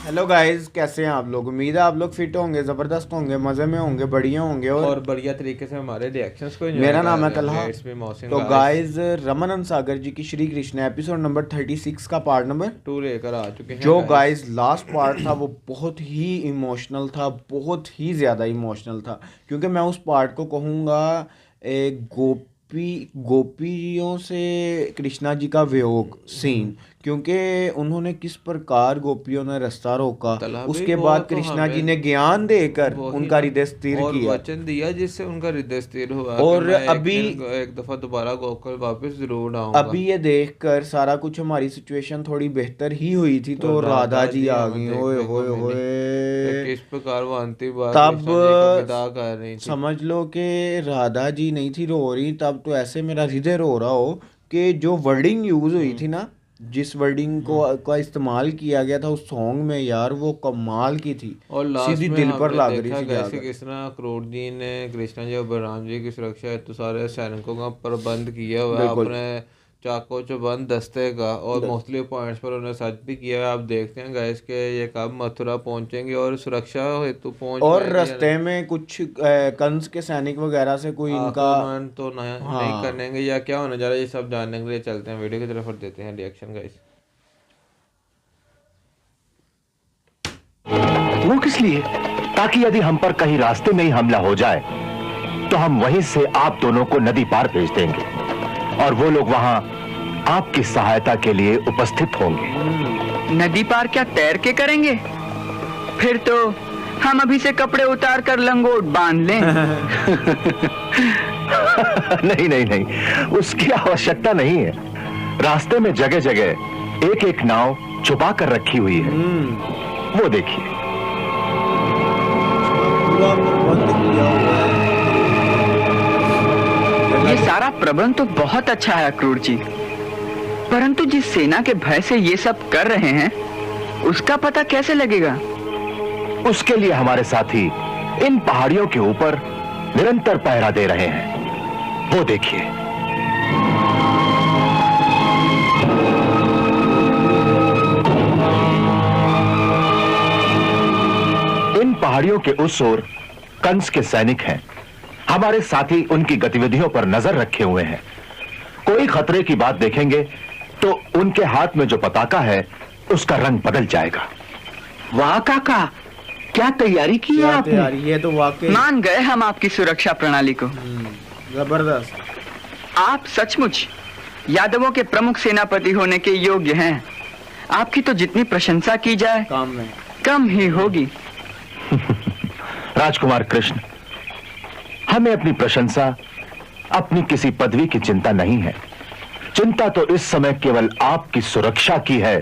Hello guys, कैसे हैं आप लोग। उम्मीद है आप लोग फिट होंगे, ज़बरदस्त होंगे, मज़े में होंगे, बढ़िया होंगे और बढ़िया तरीके से हमारे रिएक्शंस को एंजॉय मेरा कर नाम है रहे तलहा। होंगे। इट्स मी मोहसिन तो गाइस। गाइस, रमन सागर जी की श्री कृष्ण एपिसोड नंबर 36 का पार्ट नंबर 2 लेकर आ चुके हैं जो गाइस। गाइस लास्ट पार्ट था वो बहुत ही इमोशनल था, बहुत ही ज़्यादा इमोशनल था। क्योंकि मैं उस पार्ट को कहूँगा एक गोपियों से कृष्णा जी का वियोग सीन। क्योंकि उन्होंने किस प्रकार गोपियों ने रास्ता रोका, तलहा भाई उसके वो बाद तो कृष्णा जी ने हमें ज्ञान देकर वही उनका ना, हृदय स्थिर और किया। वचन दिया जिससे उनका हृदय स्थिर हुआ कि और मैं एक अभी दिन एक दफा दोबारा गोकुल वापस जरूर आऊंगा। अभी ये देखकर सारा कुछ हमारी सिचुएशन थोड़ी बेहतर ही हुई थी, तो तो राधा राधा जी जी आ हमें गई। ओए देखने को होए मिली कि होए। किस प्रकार वो अंतिम बार तब कृष्णा जी को विदा कर रही थी। समझ लो कि राधा जी नहीं थी रो रही, तब तो ऐसे मेरा हृदय रो रहा हो कि जो वर्डिंग यूज हुई हम्म थी ना, जिस वर्डिंग को हम्म। का इस्तेमाल किया गया था उस सॉन्ग में, यार वो कमाल की थी। और लास्ट सीधी में दिल पर हमने लग रही देखा थी कैसे जाकर। किस तरह अक्रूर जी ने कृष्णा जी और बलराम जी की सुरक्षा हेतु सारे सैनिकों का प्रबंध किया हुआ है बिल्कुल। अपने चाको चौबंद दस्ते का, और द- मुख्तलिफ पॉइंट्स पर उन्हें सर्च भी किया है। आप देखते हैं गैस के ये कब मथुरा पहुंचेंगे और सुरक्षा हेतु पहुंच और पाएंगे या नहीं। रास्ते में कुछ कंस के सैनिक वगैरह से कोई इनका। आक्रमण तो नहीं हाँ। करेंगे या क्या होने जा रहा है, ये सब जानने के लिए चलते हैं वीडियो की तरफ और देते हैं रिएक्शन गाइस। वो किस लिए? ताकि यदि हम पर कहीं रास्ते में ही हमला हो जाए तो हम वहीं से आप दोनों को नदी पार भेज देंगे और वो लोग वहां आपकी सहायता के लिए उपस्थित होंगे। नदी पार क्या तैर के करेंगे? फिर तो हम अभी से कपड़े उतार कर लंगोट बांध लें। नहीं नहीं नहीं, उसकी आवश्यकता नहीं है। रास्ते में जगह जगह एक एक नाव छुपा कर रखी हुई है, वो देखिए। पूरा प्रबंध किया हुआ है। ये सारा प्रबंध तो बहुत अच्छा है अक्रूर जी, परंतु जिस सेना के भय से ये सब कर रहे हैं उसका पता कैसे लगेगा? उसके लिए हमारे साथी इन पहाड़ियों के ऊपर निरंतर पहरा दे रहे हैं, वो देखिए। इन पहाड़ियों के उस ओर कंस के सैनिक हैं। हमारे साथी उनकी गतिविधियों पर नजर रखे हुए हैं। कोई खतरे की बात देखेंगे तो उनके हाथ में जो पताका है उसका रंग बदल जाएगा। वाह काका, क्या तैयारी की है क्या आपने? तैयारी, ये तो वाकई मान गए हम आपकी सुरक्षा प्रणाली को। जबरदस्त। आप सचमुच यादवों के प्रमुख सेनापति होने के योग्य हैं। आपकी तो जितनी प्रशंसा की जाए काम में कम ही होगी। राजकुमार कृष्ण, हमें अपनी प्रशंसा, अपनी किसी पदवी की चिंता नहीं है। चिंता तो इस समय केवल आपकी सुरक्षा की है।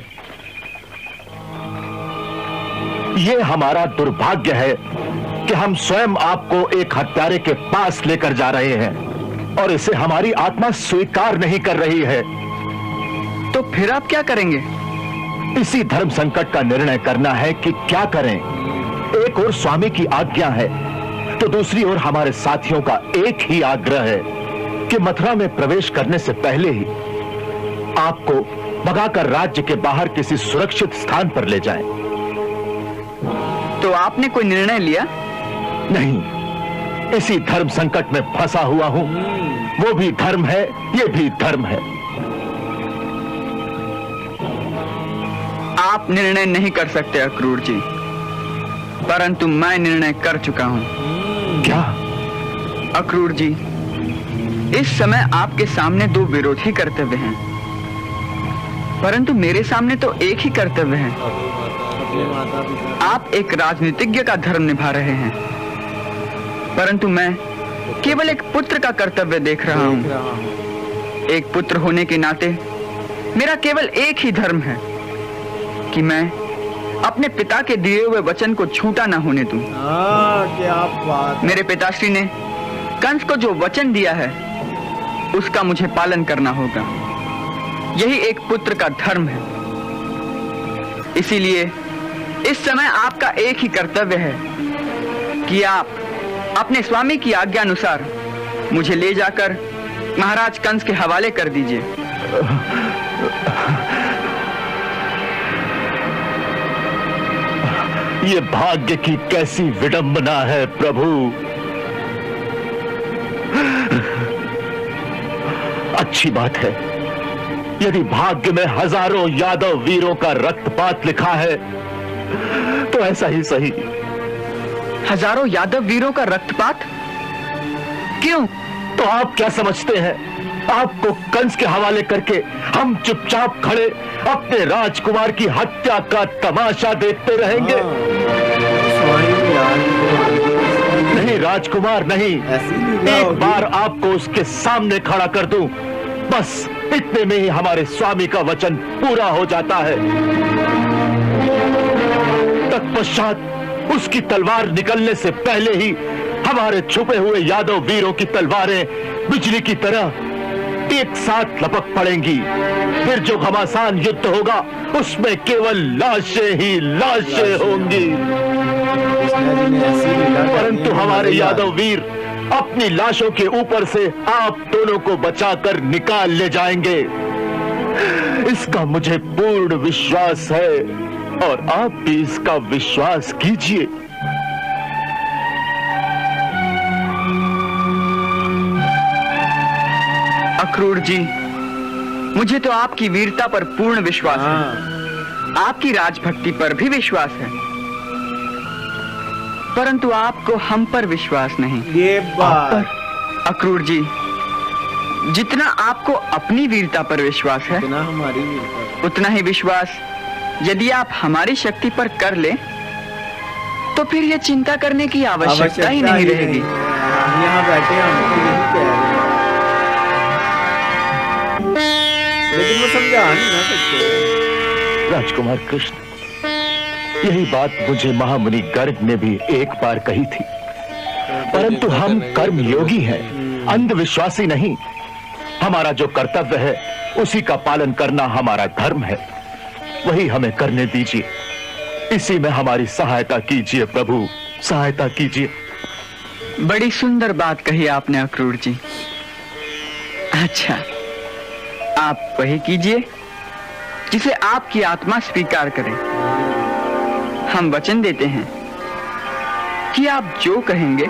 ये हमारा दुर्भाग्य है कि हम स्वयं आपको एक हत्यारे के पास लेकर जा रहे हैं और इसे हमारी आत्मा स्वीकार नहीं कर रही है। तो फिर आप क्या करेंगे? इसी धर्म संकट का निर्णय करना है कि क्या करें। एक ओर स्वामी की आज्ञा है तो दूसरी ओर हमारे साथियों का एक ही आग्रह है कि मथुरा में प्रवेश करने से पहले ही आपको भगाकर राज्य के बाहर किसी सुरक्षित स्थान पर ले जाएं। तो आपने कोई निर्णय लिया? नहीं, इसी धर्म संकट में फंसा हुआ हूं। वो भी धर्म है, ये भी धर्म है। आप निर्णय नहीं कर सकते अक्रूर जी, परंतु मैं निर्णय कर चुका हूं। क्या? अक्रूर जी, इस समय आपके सामने दो विरोधी कर्तव्य हैं, परंतु मेरे सामने तो एक ही कर्तव्य है। अपने माता पिता आप एक राजनीतिज्ञ का धर्म निभा रहे हैं, परंतु मैं केवल एक पुत्र का कर्तव्य देख रहा देख हूं। रहा हूं। एक पुत्र होने के नाते मेरा केवल एक ही धर्म है कि मैं अपने पिता के दिए हुए वचन को छूटा ना होने दूं। क्या बात। मेरे पिताश्री ने कंस को जो वचन दिया है उसका मुझे पालन करना होगा। यही एक पुत्र का धर्म है। इसीलिए इस समय आपका एक ही कर्तव्य है कि आप अपने स्वामी की आज्ञा अनुसार मुझे ले जाकर महाराज कंस के हवाले कर दीजिए। ये भाग्य की कैसी विडंबना है प्रभु। अच्छी बात है, यदि भाग्य में हजारों यादव वीरों का रक्तपात लिखा है तो ऐसा ही सही। हजारों यादव वीरों का रक्तपात? क्यों? तो आप क्या समझते हैं, आपको कंस के हवाले करके हम चुपचाप खड़े अपने राजकुमार की हत्या का तमाशा देखते रहेंगे? नहीं राजकुमार नहीं, एक बार आपको उसके सामने खड़ा कर दूं, बस इतने में ही हमारे स्वामी का वचन पूरा हो जाता है। तत्पश्चात उसकी तलवार निकलने से पहले ही हमारे छुपे हुए यादव वीरों की तलवारें बिजली की तरह एक साथ लपक पड़ेंगी। फिर जो घमासान युद्ध होगा उसमें केवल लाशें ही लाशें होंगी। परंतु हमारे यादव वीर अपनी लाशों के ऊपर से आप दोनों को बचाकर निकाल ले जाएंगे, इसका मुझे पूर्ण विश्वास है और आप भी इसका विश्वास कीजिए। अक्रूर जी, मुझे तो आपकी वीरता पर पूर्ण विश्वास है, आपकी राजभक्ति पर भी विश्वास है, परंतु आपको हम पर विश्वास नहीं। ये बात अक्रूर जी, जितना आपको अपनी वीरता पर विश्वास है इतना हमारी वीरता, उतना ही विश्वास यदि आप हमारी शक्ति पर कर लें तो फिर यह चिंता करने की आवश्यकता ही नहीं रहेगी। यहाँ बैठे हम तो यही कह रहे हैं, लेकिन वो समझा नहीं ना सकते। राजकुमार कृष्ण, यही बात मुझे महामुनि गर्ग ने भी एक बार कही थी, परंतु हम कर्मयोगी हैं, अंधविश्वासी नहीं। हमारा जो कर्तव्य है उसी का पालन करना हमारा धर्म है, वही हमें करने दीजिए। इसी में हमारी सहायता कीजिए प्रभु, सहायता कीजिए। बड़ी सुंदर बात कही आपने अक्रूर जी। अच्छा, आप वही कीजिए जिसे आपकी आत्मा स्वीकार करे। हम वचन देते हैं कि आप जो कहेंगे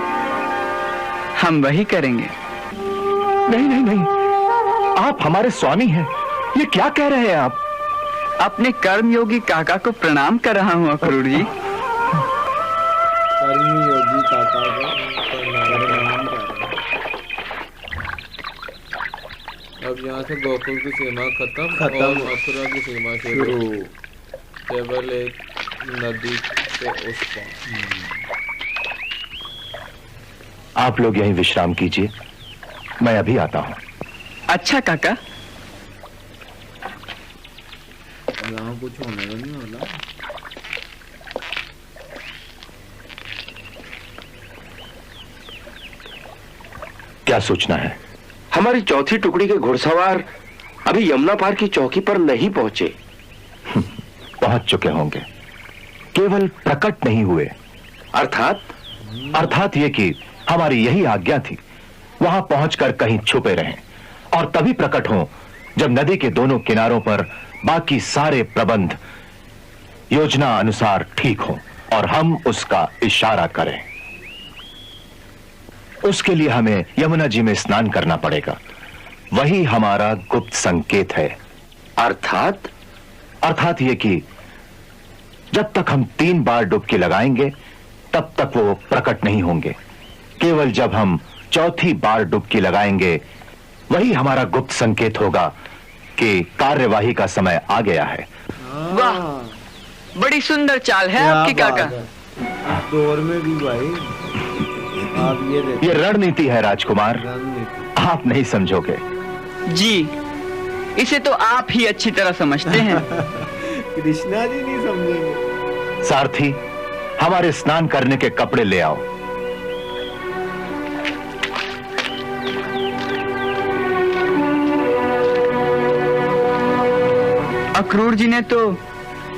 हम वही करेंगे। नहीं नहीं नहीं, आप हमारे स्वामी हैं, ये क्या कह रहे हैं आप? अपने कर्मयोगी काका को प्रणाम कर रहा हूं अक्रूर जी। कर्मयोगी काका को प्रणाम कर। अब यहाँ से गोकुल की सीमा खत्म और मथुरा की सीमा शुरू। केवल एक नदी के उस पार। आप लोग यहीं विश्राम कीजिए, मैं अभी आता हूं। अच्छा काका। यहाँ कुछ होने का नहीं वाला। क्या सोचना है? हमारी चौथी टुकड़ी के घुड़सवार अभी यमुना पार की चौकी पर नहीं पहुंचे। पहुंच चुके होंगे, केवल प्रकट नहीं हुए। अर्थात ये कि हमारी यही आज्ञा थी, वहां पहुंचकर कहीं छुपे रहें और तभी प्रकट हों जब नदी के दोनों किनारों पर बाकी सारे प्रबंध योजना अनुसार ठीक हों और हम उसका इशारा करें। उसके लिए हमें यमुना जी में स्नान करना पड़ेगा, वही हमारा गुप्त संकेत है। अर्थात ये कि जब तक हम 3 बार डुबकी लगाएंगे तब तक वो प्रकट नहीं होंगे। केवल जब हम चौथी बार डुबकी लगाएंगे वही हमारा गुप्त संकेत होगा कि कार्यवाही का समय आ गया है। वाह, बड़ी सुंदर चाल है आपकी काका। दौर में भी भाई आप ये रणनीति है राजकुमार, आप नहीं समझोगे। जी, इसे तो आप ही अच्छी तरह समझते हैं। कृष्णा जी नहीं समझेंगे। सारथी, हमारे स्नान करने के कपड़े ले आओ। अक्रूर जी ने तो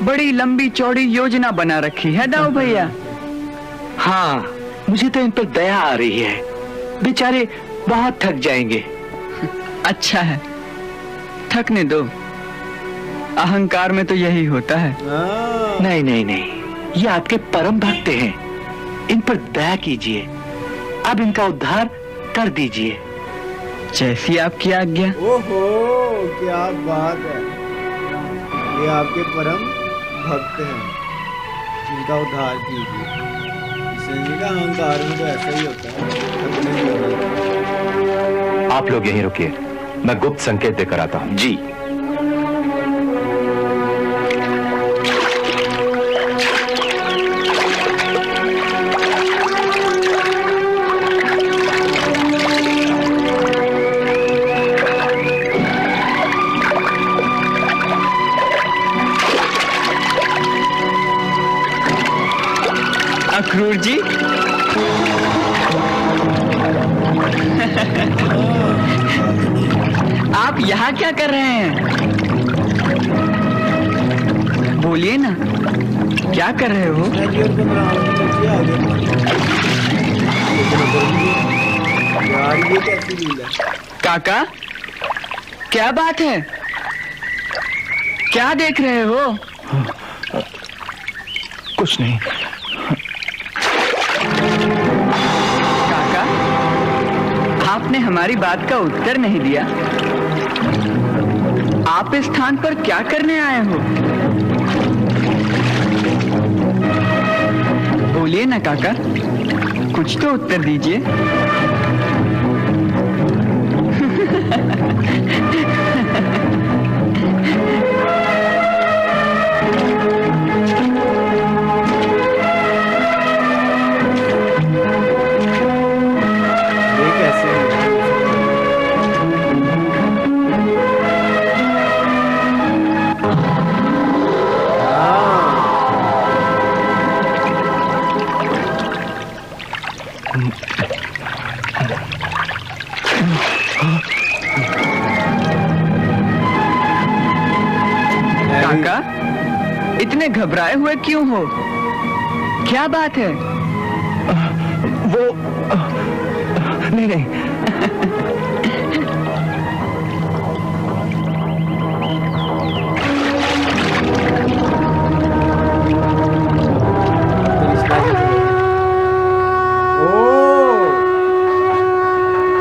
बड़ी लंबी चौड़ी योजना बना रखी है दाऊ भैया। हाँ, मुझे तो इन पर दया आ रही है, बेचारे बहुत थक जाएंगे। अच्छा है, थकने दो, अहंकार में तो यही होता है। नहीं नहीं नहीं, ये आपके परम भक्त हैं, इन पर दया कीजिए, अब इनका उद्धार कर दीजिए। जैसी आपकी आज्ञा। ओहो, क्या बात है। ये आपके परम भक्त हैं, इनका उद्धार कीजिए। कृष्ण जी का अहंकार में तो ऐसा ही होता है। आप लोग यहीं रुकिए, मैं गुप्त संकेत देकर आता हूं। जी। अक्रूर जी, आप यहाँ क्या कर रहे हैं? बोलिए ना, क्या कर रहे हो? यार ये कैसी लीला। काका, क्या बात है? क्या देख रहे हो? कुछ नहीं। काका, आपने हमारी बात का उत्तर नहीं दिया। आप इस स्थान पर क्या करने आए हो? बोलिए ना काका, कुछ तो उत्तर दीजिए। ये कैसे काका, इतने घबराए हुए क्यों हो? क्या बात है? वो नहीं नहीं, ओह,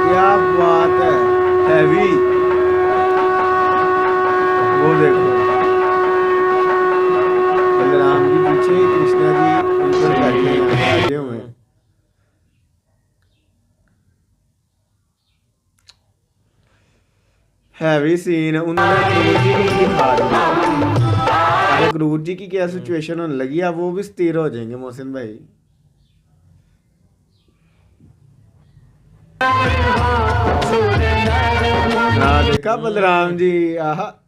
क्या बात है। हैवी, वो देखो बलराम जी पीछे, कृष्णा जी ऊपर बैठे हैं, बैठे हुए हैं। Heavy scene. उन्होंने अक्रूर जी को भी दिखा दिया। अक्रूर जी की क्या सिचुएशन होने लगी, अब वो भी स्थिर हो जाएंगे मोहसिन भाई। हाँ देखा बलराम जी, आहा।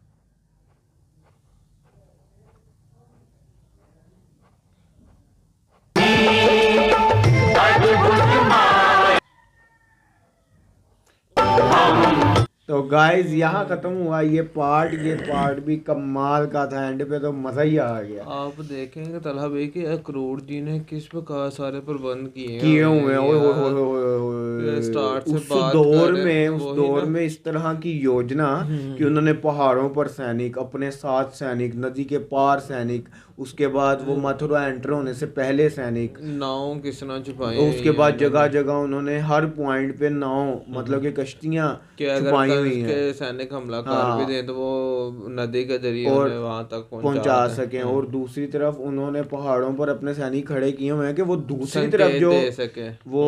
तो गाइस यहाँ खत्म हुआ ये पार्ट भी कमाल का था। एंड पे तो मजा ही आ गया। आप देखेंगे तलहा भाई कि अक्रूर जी ने किस प्रकार सारे प्रबंध किए हुए हैं। ओए होए होए होए। स्टार्ट से उस बात दौर करें, में उस वही दौर ना। में इस तरह की योजना कि उन्होंने पहाड़ों पर सैनिक, अपने साथ सैनिक, नदी के पार सैनिक, उसके बाद वो मथुरा एंटर होने से पहले सैनिक, नाव किसना छुपाई उसके बाद जगह जगह उन्होंने हर पॉइंट पे नाव, मतलब कि कश्तियां कि अगर छुपाई कंस हुई हैं के सैनिक हमला कर हाँ। भी दें तो वो नदी के जरिए और उन्हें वहां तक पहुंचा दें। सकें। और दूसरी तरफ उन्होंने पहाड़ों पर अपने सैनिक खड़े किए हुए हैं कि वो दूसरी संकेत तरफ जो दे सके। वो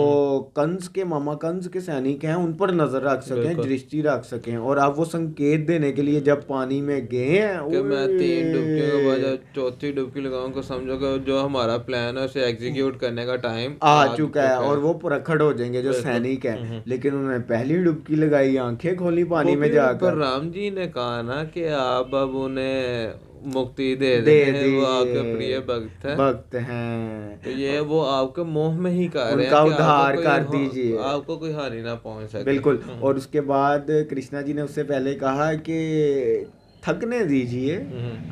कंस के मामा कंस के सैनिक हैं उन पर नजर रख सकें, बिल्कुल। दृष्टि रख सकें। और अब वो संकेत देने के लिए जब पानी में गए हैं, कि मैं 3 डुबकियों के बाद ओए, जब चौथी डुबकी लगाऊं को समझो कि जो हमारा प्लान है उसे एग्जीक्यूट करने का टाइम आ चुका है और वो प्रखट हो जाएंगे जो सैनिक हैं। लेकिन उन्होंने पहली डुबकी लगाई, आंखें खोली पानी में पर जाकर। राम जी ने कहा ना कि आप अब उन्हें मुक्ति दे दे दें, वो आपके दीजिए। प्रिय भक्त हैं। भक्त हैं, तो ये वो आपके मोह में ही कर रहे हैं उनका कि आपको उद्धार कोई कर दीजिए। आपको कोई हानि ना पहुंच सके। बिल्कुल। और उसके बाद कृष्णा जी ने उससे पहले कहा कि थकने दीजिए,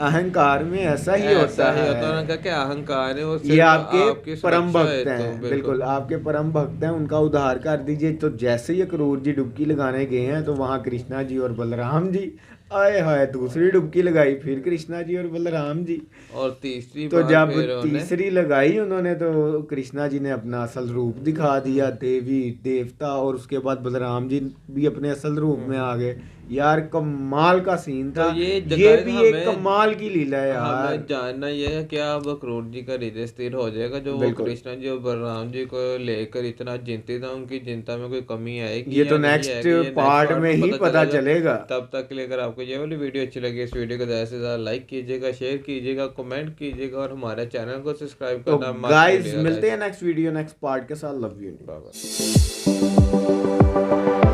अहंकार में ऐसा ही होता है। उन्होंने कहा कि अहंकार है वो ये सिर्फ आपके आपकी परम सुरक्षा भक्त है, हैं। तो बिल्कुल आपके परम भक्त हैं, उनका उद्धार कर दीजिए। तो जैसे ही अक्रूर जी डुबकी लगाने गए हैं तो वहाँ कृष्णा जी और बलराम जी आए हाय, दूसरी डुबकी लगाई फिर कृष्णा जी और बलराम जी। और तीसरी तो बार जब फिर उन्होंने तीसरी लगाई उन्होंने तो कृष्णा जी ने अपना असल रूप दिखा दिया, देवी देवता, और उसके बाद बलराम जी भी अपने असल रूप में आ गए। यार कमाल का सीन था। तो ये ये जगह भी एक हमें- कमाल की लीला है यार। हमें जानना ये है कि अब अक्रूर जी का हृदय स्थिर हो जाएगा जो वो बिल्कुल। कृष्णा जी और बलराम जी को लेकर इतना चिंतित है, उनकी चिंता में कोई कमी आएगी ये या तो नहीं नेक्स्ट आएगी, ये next पार्ट part में ही पता चलेगा। तब तक के लिए अगर आपको ये वाली वीडियो अच्छी लगी, इस वीडियो को ज़्यादा से ज़्यादा लाइक कीजिएगा, शेयर कीजिएगा, कमेंट कीजिएगा और हमारे चैनल को सब्सक्राइब तो करना मत गाइस भूलिएगा मिलते guys। हैं नेक्स्ट वीडियो नेक्स्ट पार्ट के साथ। Love you. Bye bye.